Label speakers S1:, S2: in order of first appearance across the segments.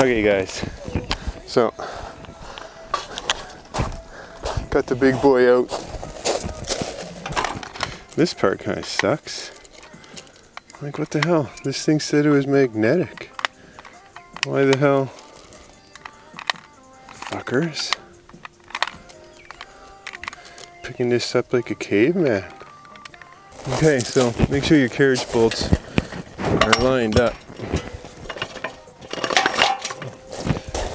S1: Okay guys, so got the big boy out. This part kind of sucks. Like, what the hell? This thing said it was magnetic. Why the hell? Fuckers. Picking this up like a caveman. Okay, so make sure your carriage bolts are lined up.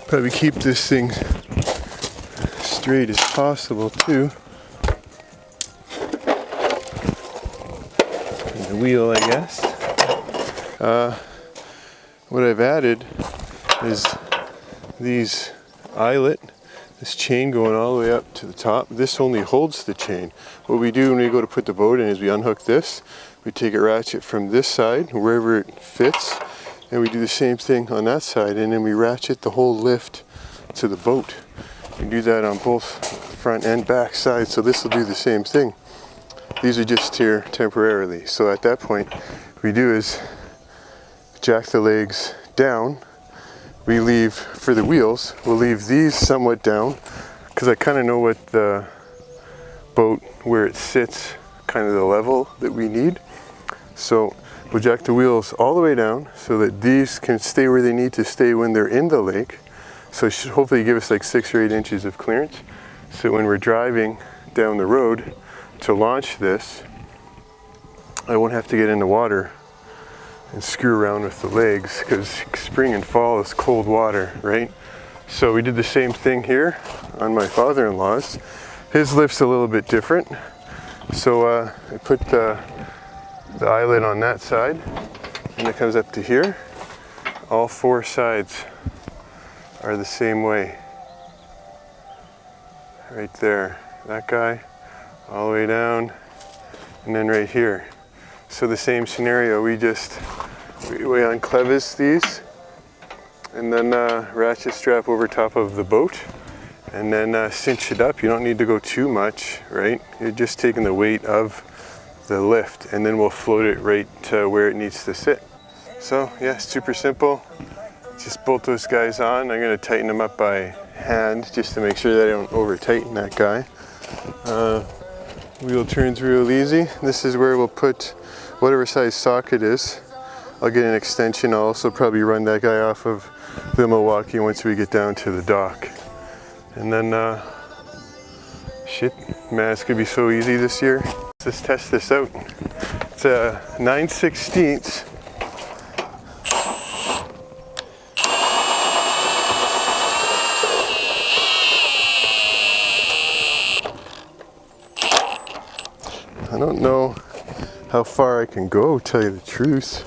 S1: Probably keep this thing straight as possible too. And the wheel, I guess. What I've added is these eyelet, this chain going all the way up to the top. This only holds the chain. What we do when we go to put the boat in is we unhook this, we take a ratchet from this side, wherever it fits, and we do the same thing on that side, and then we ratchet the whole lift to the boat. We do that on both front and back sides, so this will do the same thing. These are just here temporarily. So at that point, what we do is jack the legs down. We leave, for the wheels, we'll leave these somewhat down, because I kind of know what the boat, where it sits, kind of the level that we need. So we'll jack the wheels all the way down so that these can stay where they need to stay when they're in the lake. So it should hopefully give us like 6 or 8 inches of clearance. So when we're driving down the road to launch this, I won't have to get in the water and screw around with the legs, because spring and fall is cold water, right? So we did the same thing here on my father-in-law's. His lift's a little bit different. So I put the eyelet on that side, and it comes up to here. All 4 sides are the same way. Right there, that guy, all the way down, and then right here. So the same scenario, we unclevis these, and then ratchet strap over top of the boat, and then cinch it up. You don't need to go too much, right? You're just taking the weight of the lift, and then we'll float it right to where it needs to sit. So yeah, super simple. Just bolt those guys on. I'm going to tighten them up by hand just to make sure that I don't over tighten that guy. Wheel turns real easy. This is where we'll put whatever size socket is. I'll get an extension. I'll also probably run that guy off of the Milwaukee once we get down to the dock. And then, shit, man, it's gonna be so easy this year. Let's test this out. It's a 9/16. I don't know how far I can go, tell you the truth.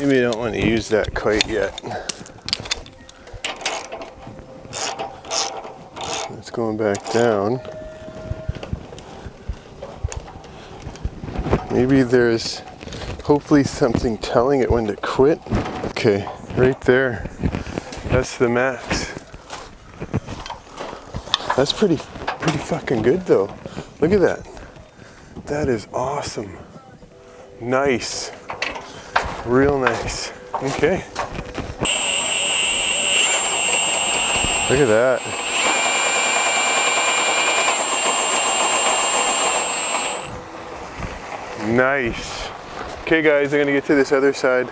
S1: Maybe I don't want to use that quite yet. It's going back down. Maybe there's hopefully something telling it when to quit. Okay, right there. That's the max. That's pretty fucking good though. Look at that. That is awesome. Nice. Real nice. Okay. Look at that. Nice. Okay guys, I'm gonna get to this other side.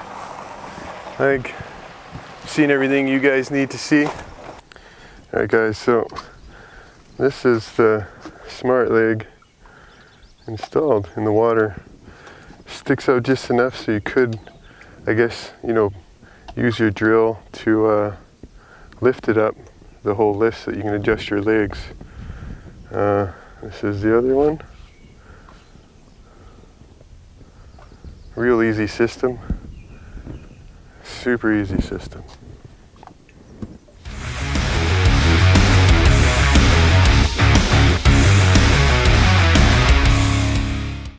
S1: Like, seen everything you guys need to see. Alright guys, so this is the smart leg installed in the water. Sticks out just enough so you could, I guess, use your drill to lift it up, the whole lift, so that you can adjust your legs. This is the other one. Real easy system. Super easy system.